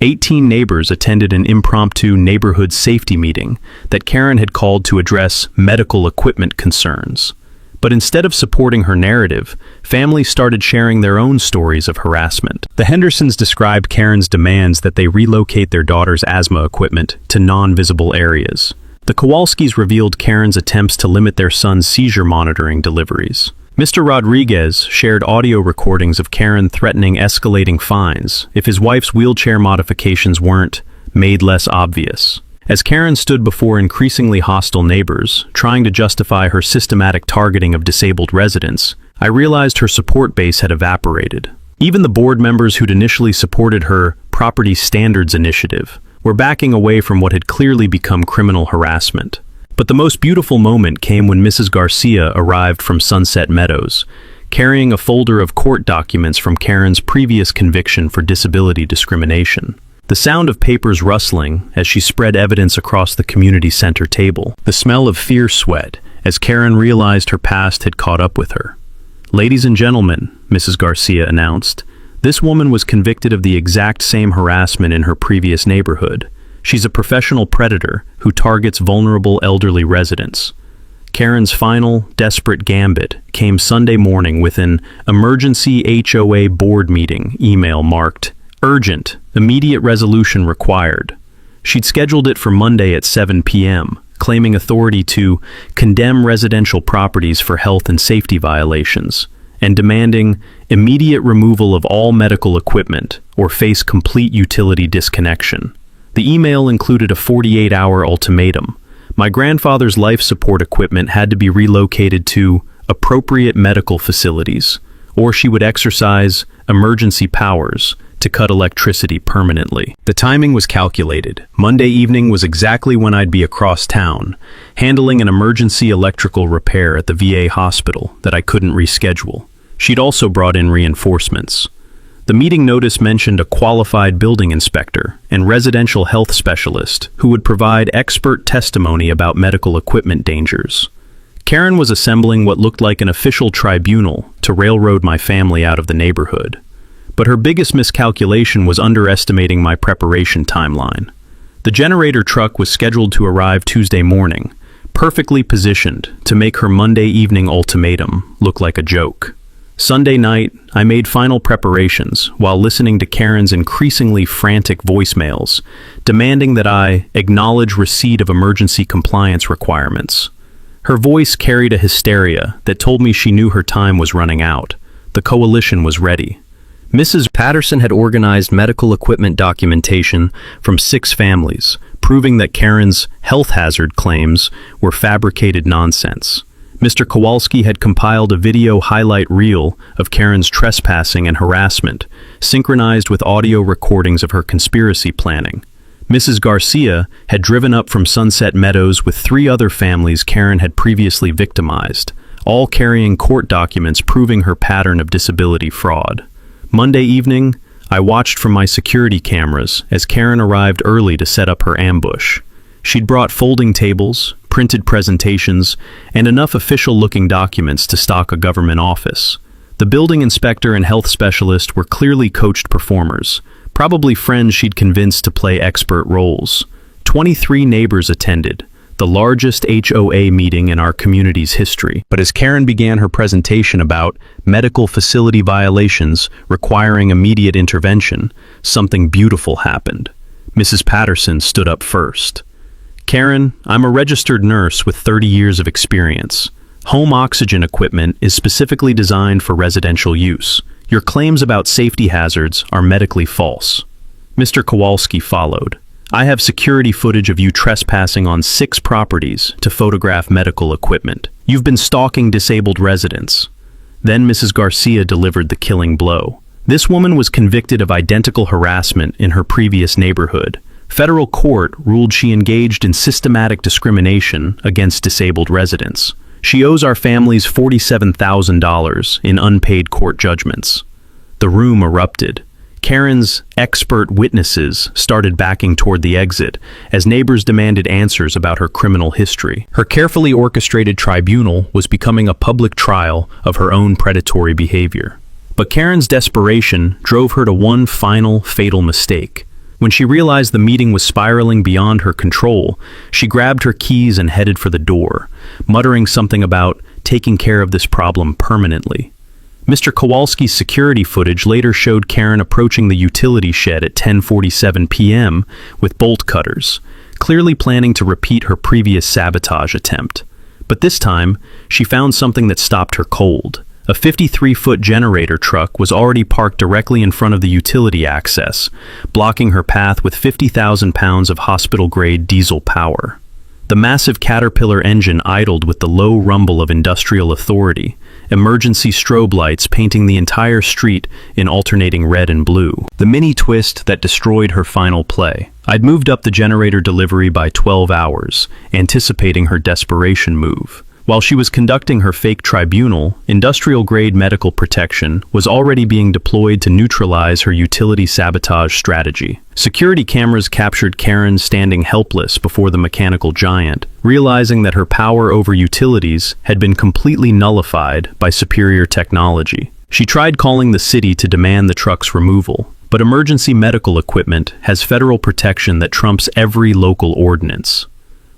18 neighbors attended an impromptu neighborhood safety meeting that Karen had called to address medical equipment concerns. But instead of supporting her narrative, families started sharing their own stories of harassment. The Hendersons described Karen's demands that they relocate their daughter's asthma equipment to non-visible areas. The Kowalskis revealed Karen's attempts to limit their son's seizure monitoring deliveries. Mr. Rodriguez shared audio recordings of Karen threatening escalating fines if his wife's wheelchair modifications weren't made less obvious. As Karen stood before increasingly hostile neighbors, trying to justify her systematic targeting of disabled residents, I realized her support base had evaporated. Even the board members who'd initially supported her property standards initiative were backing away from what had clearly become criminal harassment. But the most beautiful moment came when Mrs. Garcia arrived from Sunset Meadows, carrying a folder of court documents from Karen's previous conviction for disability discrimination. The sound of papers rustling as she spread evidence across the community center table. The smell of fear sweat as Karen realized her past had caught up with her. "Ladies and gentlemen," Mrs. Garcia announced, "this woman was convicted of the exact same harassment in her previous neighborhood. She's a professional predator who targets vulnerable elderly residents." Karen's final, desperate gambit came Sunday morning with an emergency HOA board meeting email marked "Urgent, immediate resolution required." She'd scheduled it for Monday at 7 p.m., claiming authority to condemn residential properties for health and safety violations, and demanding immediate removal of all medical equipment or face complete utility disconnection. The email included a 48-hour ultimatum. My grandfather's life support equipment had to be relocated to appropriate medical facilities, or she would exercise emergency powers to cut electricity permanently. The timing was calculated. Monday evening was exactly when I'd be across town, handling an emergency electrical repair at the VA hospital that I couldn't reschedule. She'd also brought in reinforcements. The meeting notice mentioned a qualified building inspector and residential health specialist who would provide expert testimony about medical equipment dangers. Karen was assembling what looked like an official tribunal to railroad my family out of the neighborhood. But her biggest miscalculation was underestimating my preparation timeline. The generator truck was scheduled to arrive Tuesday morning, perfectly positioned to make her Monday evening ultimatum look like a joke. Sunday night, I made final preparations while listening to Karen's increasingly frantic voicemails, demanding that I acknowledge receipt of emergency compliance requirements. Her voice carried a hysteria that told me she knew her time was running out. The coalition was ready. Mrs. Patterson had organized medical equipment documentation from 6 families, proving that Karen's health hazard claims were fabricated nonsense. Mr. Kowalski had compiled a video highlight reel of Karen's trespassing and harassment, synchronized with audio recordings of her conspiracy planning. Mrs. Garcia had driven up from Sunset Meadows with 3 other families Karen had previously victimized, all carrying court documents proving her pattern of disability fraud. Monday evening, I watched from my security cameras as Karen arrived early to set up her ambush. She'd brought folding tables, printed presentations, and enough official-looking documents to stock a government office. The building inspector and health specialist were clearly coached performers, probably friends she'd convinced to play expert roles. 23 neighbors attended, the largest HOA meeting in our community's history. But as Karen began her presentation about medical facility violations requiring immediate intervention, something beautiful happened. Mrs. Patterson stood up first. Karen, I'm a registered nurse with 30 years of experience. Home oxygen equipment is specifically designed for residential use. Your claims about safety hazards are medically false. Mr. Kowalski followed. I have security footage of you trespassing on 6 properties to photograph medical equipment. You've been stalking disabled residents. Then Mrs. Garcia delivered the killing blow. This woman was convicted of identical harassment in her previous neighborhood. Federal court ruled she engaged in systematic discrimination against disabled residents. She owes our families $47,000 in unpaid court judgments. The room erupted. Karen's expert witnesses started backing toward the exit as neighbors demanded answers about her criminal history. Her carefully orchestrated tribunal was becoming a public trial of her own predatory behavior. But Karen's desperation drove her to one final fatal mistake. When she realized the meeting was spiraling beyond her control, she grabbed her keys and headed for the door, muttering something about taking care of this problem permanently. Mr. Kowalski's security footage later showed Karen approaching the utility shed at 10:47 p.m. with bolt cutters, clearly planning to repeat her previous sabotage attempt. But this time, she found something that stopped her cold. A 53-foot generator truck was already parked directly in front of the utility access, blocking her path with 50,000 pounds of hospital-grade diesel power. The massive Caterpillar engine idled with the low rumble of industrial authority, emergency strobe lights painting the entire street in alternating red and blue. The mini twist that destroyed her final play. I'd moved up the generator delivery by 12 hours, anticipating her desperation move. While she was conducting her fake tribunal, industrial-grade medical protection was already being deployed to neutralize her utility sabotage strategy. Security cameras captured Karen standing helpless before the mechanical giant, realizing that her power over utilities had been completely nullified by superior technology. She tried calling the city to demand the truck's removal, but emergency medical equipment has federal protection that trumps every local ordinance.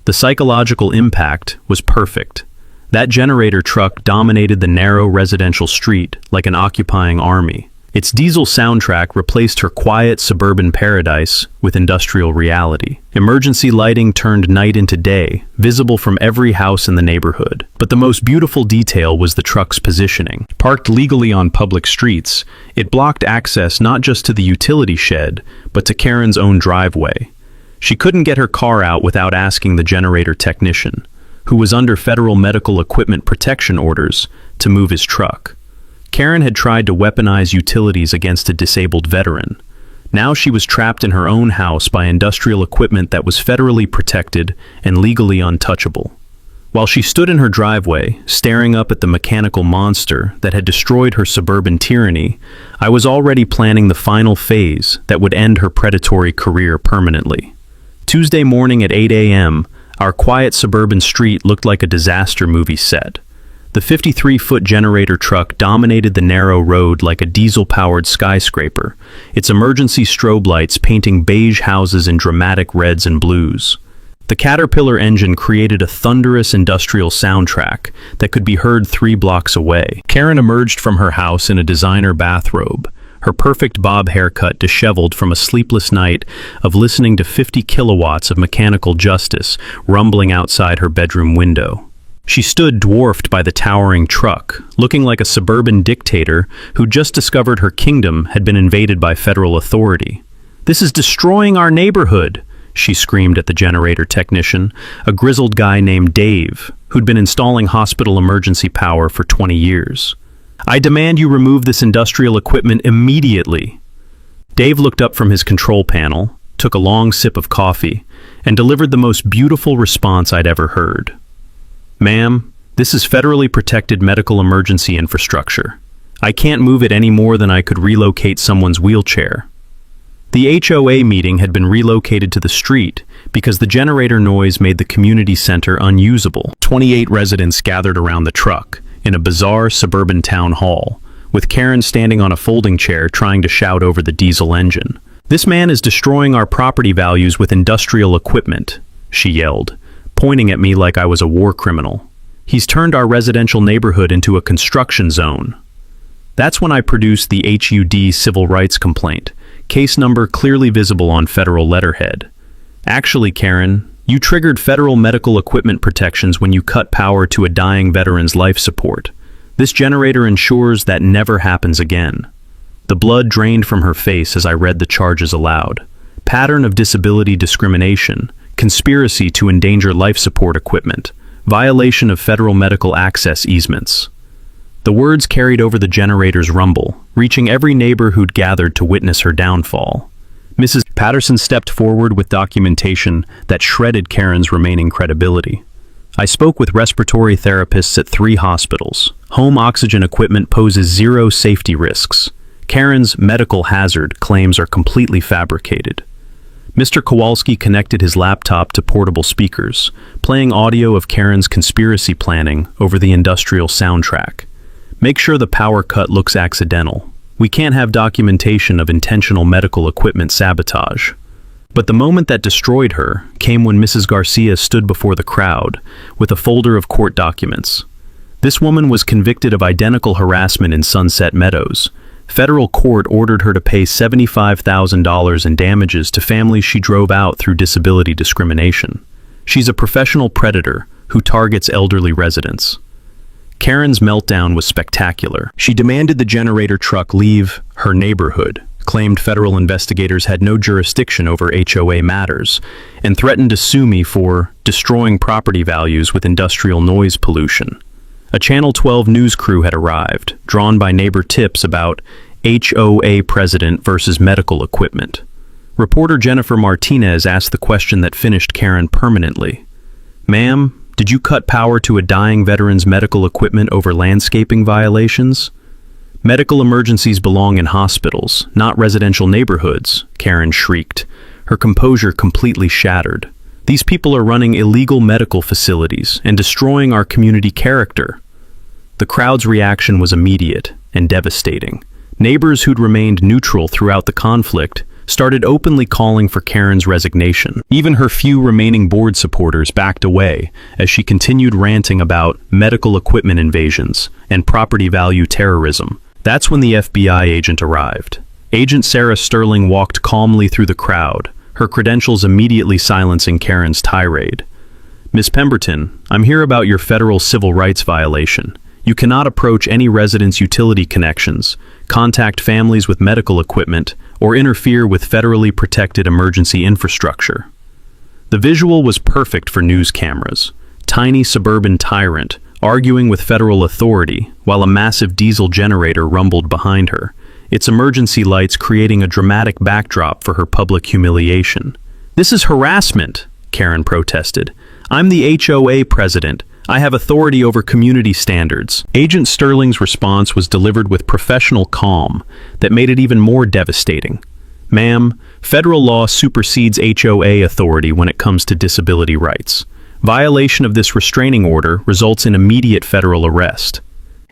The psychological impact was perfect. That generator truck dominated the narrow residential street like an occupying army. Its diesel soundtrack replaced her quiet suburban paradise with industrial reality. Emergency lighting turned night into day, visible from every house in the neighborhood. But the most beautiful detail was the truck's positioning. Parked legally on public streets, it blocked access not just to the utility shed, but to Karen's own driveway. She couldn't get her car out without asking the generator technician, who was under federal medical equipment protection orders, to move his truck. Karen had tried to weaponize utilities against a disabled veteran, Now she was trapped in her own house by industrial equipment that was federally protected and legally untouchable. While she stood in her driveway, staring up at the mechanical monster that had destroyed her suburban tyranny, I was already planning the final phase that would end her predatory career permanently. Tuesday morning at 8 a.m., our quiet suburban street looked like a disaster movie set. The 53-foot generator truck dominated the narrow road like a diesel-powered skyscraper, its emergency strobe lights painting beige houses in dramatic reds and blues. The Caterpillar engine created a thunderous industrial soundtrack that could be heard 3 blocks away. Karen emerged from her house in a designer bathrobe, her perfect bob haircut disheveled from a sleepless night of listening to 50 kilowatts of mechanical justice rumbling outside her bedroom window. She stood dwarfed by the towering truck, looking like a suburban dictator who just discovered her kingdom had been invaded by federal authority. "This is destroying our neighborhood," she screamed at the generator technician, a grizzled guy named Dave, who'd been installing hospital emergency power for 20 years. "I demand you remove this industrial equipment immediately." Dave looked up from his control panel, took a long sip of coffee, and delivered the most beautiful response I'd ever heard. "Ma'am, this is federally protected medical emergency infrastructure. I can't move it any more than I could relocate someone's wheelchair." The HOA meeting had been relocated to the street because the generator noise made the community center unusable. 28 residents gathered around the truck in a bizarre suburban town hall, with Karen standing on a folding chair trying to shout over the diesel engine. "This man is destroying our property values with industrial equipment," she yelled, pointing at me like I was a war criminal. "He's turned our residential neighborhood into a construction zone." That's when I produced the HUD civil rights complaint, case number clearly visible on federal letterhead. "Actually, Karen, you triggered federal medical equipment protections when you cut power to a dying veteran's life support. This generator ensures that never happens again." The blood drained from her face as I read the charges aloud. Pattern of disability discrimination, conspiracy to endanger life support equipment, violation of federal medical access easements. The words carried over the generator's rumble, reaching every neighbor who'd gathered to witness her downfall. Mrs. Patterson stepped forward with documentation that shredded Karen's remaining credibility. "I spoke with respiratory therapists at 3 hospitals. Home oxygen equipment poses 0 safety risks. Karen's medical hazard claims are completely fabricated." Mr. Kowalski connected his laptop to portable speakers, playing audio of Karen's conspiracy planning over the industrial soundtrack. "Make sure the power cut looks accidental. We can't have documentation of intentional medical equipment sabotage." But the moment that destroyed her came when Mrs. Garcia stood before the crowd with a folder of court documents. This woman was convicted of identical harassment in Sunset Meadows. Federal court ordered her to pay $75,000 in damages to families she drove out through disability discrimination. She's a professional predator who targets elderly residents. Karen's meltdown was spectacular. She demanded the generator truck leave her neighborhood, claimed federal investigators had no jurisdiction over HOA matters, and threatened to sue me for destroying property values with industrial noise pollution. A Channel 12 news crew had arrived, drawn by neighbor tips about HOA president versus medical equipment. Reporter Jennifer Martinez asked the question that finished Karen permanently. "Ma'am, did you cut power to a dying veteran's medical equipment over landscaping violations?" "Medical emergencies belong in hospitals, not residential neighborhoods," Karen shrieked, her composure completely shattered. "These people are running illegal medical facilities and destroying our community character." The crowd's reaction was immediate and devastating. Neighbors who'd remained neutral throughout the conflict started openly calling for Karen's resignation. Even her few remaining board supporters backed away as she continued ranting about medical equipment invasions and property value terrorism. That's when the FBI agent arrived. Agent Sarah Sterling walked calmly through the crowd, her credentials immediately silencing Karen's tirade. "Miss Pemberton, I'm here about your federal civil rights violation. You cannot approach any residents' utility connections, contact families with medical equipment, or interfere with federally protected emergency infrastructure." The visual was perfect for news cameras. Tiny suburban tyrant arguing with federal authority while a massive diesel generator rumbled behind her. its emergency lights creating a dramatic backdrop for her public humiliation. "This is harassment," Karen protested. "I'm the HOA president. I have authority over community standards." Agent Sterling's response was delivered with professional calm that made it even more devastating. "Ma'am, federal law supersedes HOA authority when it comes to disability rights. Violation of this restraining order results in immediate federal arrest."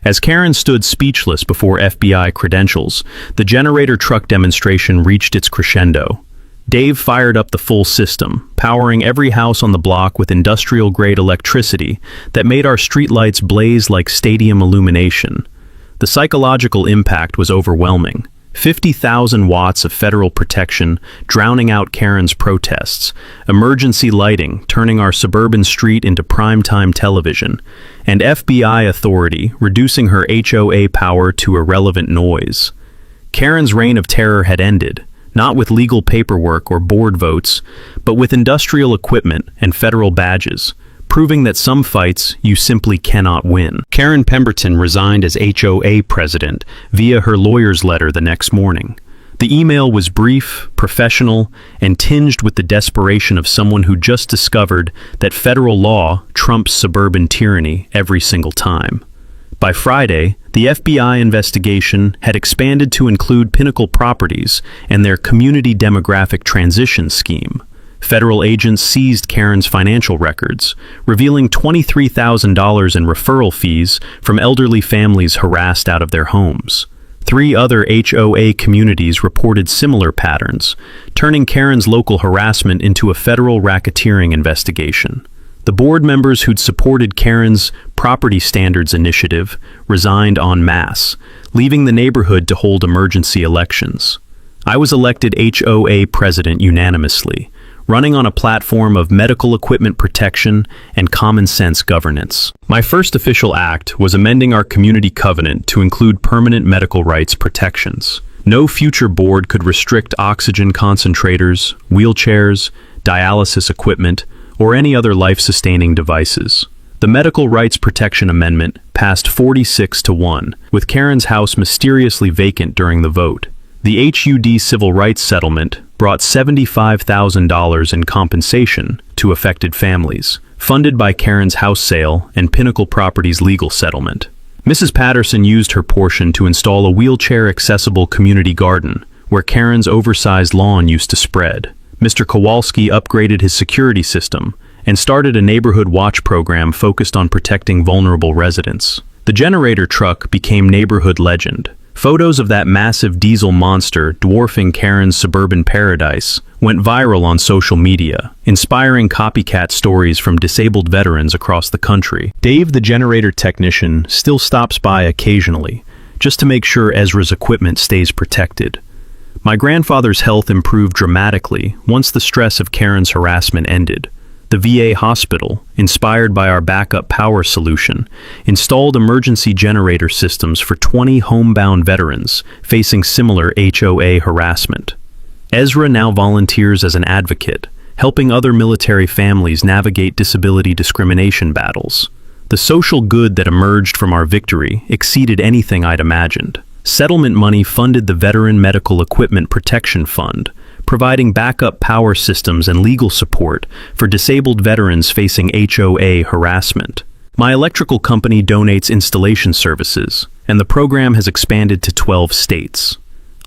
As Karen stood speechless before FBI credentials, the generator truck demonstration reached its crescendo. Dave fired up the full system, powering every house on the block with industrial-grade electricity that made our streetlights blaze like stadium illumination. The psychological impact was overwhelming. 50,000 watts of federal protection drowning out Karen's protests, emergency lighting turning our suburban street into primetime television, and FBI authority reducing her HOA power to irrelevant noise. Karen's reign of terror had ended, not with legal paperwork or board votes, but with industrial equipment and federal badges, proving that some fights you simply cannot win. Karen Pemberton resigned as HOA president via her lawyer's letter the next morning. The email was brief, professional, and tinged with the desperation of someone who just discovered that federal law trumps suburban tyranny every single time. By Friday, the FBI investigation had expanded to include Pinnacle Properties and their community demographic transition scheme. Federal agents seized Karen's financial records, revealing $23,000 in referral fees from elderly families harassed out of their homes. 3 other HOA communities reported similar patterns, turning Karen's local harassment into a federal racketeering investigation. The board members who'd supported Karen's property standards initiative resigned en masse, leaving the neighborhood to hold emergency elections. I was elected HOA president unanimously, running on a platform of medical equipment protection and common sense governance. My first official act was amending our community covenant to include permanent medical rights protections. No future board could restrict oxygen concentrators, wheelchairs, dialysis equipment, or any other life-sustaining devices. The Medical Rights Protection Amendment passed 46-1, with Karen's house mysteriously vacant during the vote. The HUD civil rights settlement brought $75,000 in compensation to affected families, funded by Karen's house sale and Pinnacle Properties legal settlement. Mrs. Patterson used her portion to install a wheelchair-accessible community garden, where Karen's oversized lawn used to spread. Mr. Kowalski upgraded his security system and started a neighborhood watch program focused on protecting vulnerable residents. The generator truck became neighborhood legend. Photos of that massive diesel monster dwarfing Karen's suburban paradise went viral on social media, inspiring copycat stories from disabled veterans across the country. Dave, the generator technician, still stops by occasionally, just to make sure Ezra's equipment stays protected. My grandfather's health improved dramatically once the stress of Karen's harassment ended. The VA hospital, inspired by our backup power solution, installed emergency generator systems for 20 homebound veterans facing similar HOA harassment. Ezra now volunteers as an advocate, helping other military families navigate disability discrimination battles. The social good that emerged from our victory exceeded anything I'd imagined. Settlement money funded the Veteran Medical Equipment Protection Fund, providing backup power systems and legal support for disabled veterans facing HOA harassment. My electrical company donates installation services, and the program has expanded to 12 states.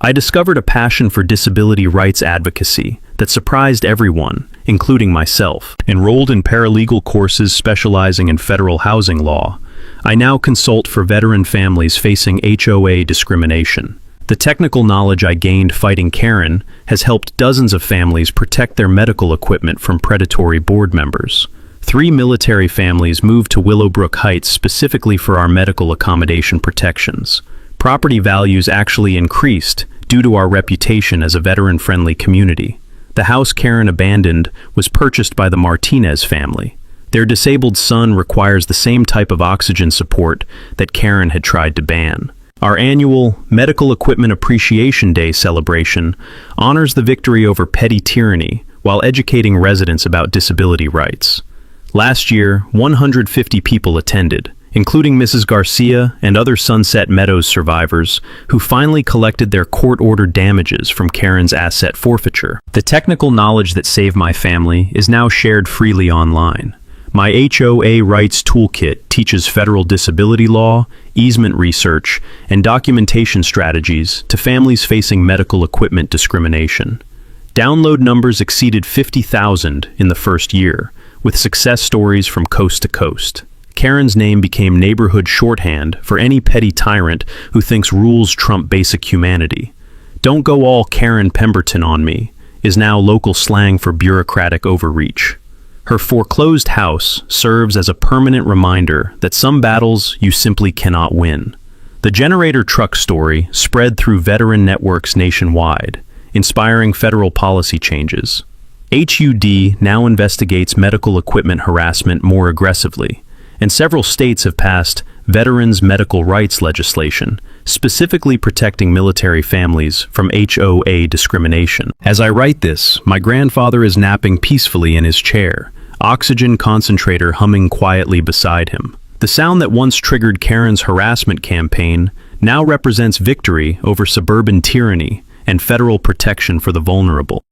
I discovered a passion for disability rights advocacy that surprised everyone, including myself. Enrolled in paralegal courses specializing in federal housing law, I now consult for veteran families facing HOA discrimination. The technical knowledge I gained fighting Karen has helped dozens of families protect their medical equipment from predatory board members. 3 military families moved to Willowbrook Heights specifically for our medical accommodation protections. Property values actually increased due to our reputation as a veteran-friendly community. The house Karen abandoned was purchased by the Martinez family. Their disabled son requires the same type of oxygen support that Karen had tried to ban. Our annual Medical Equipment Appreciation Day celebration honors the victory over petty tyranny while educating residents about disability rights. Last year, 150 people attended, including Mrs. Garcia and other Sunset Meadows survivors who finally collected their court-ordered damages from Karen's asset forfeiture. The technical knowledge that saved my family is now shared freely online. My HOA Rights Toolkit teaches federal disability law, easement research, and documentation strategies to families facing medical equipment discrimination. Download numbers exceeded 50,000 in the first year, with success stories from coast to coast. Karen's name became neighborhood shorthand for any petty tyrant who thinks rules trump basic humanity. "Don't go all Karen Pemberton on me" is now local slang for bureaucratic overreach. Her foreclosed house serves as a permanent reminder that some battles you simply cannot win. The generator truck story spread through veteran networks nationwide, inspiring federal policy changes. HUD now investigates medical equipment harassment more aggressively, and several states have passed veterans' medical rights legislation, specifically protecting military families from HOA discrimination. As I write this, my grandfather is napping peacefully in his chair, oxygen concentrator humming quietly beside him. The sound that once triggered Karen's harassment campaign now represents victory over suburban tyranny and federal protection for the vulnerable.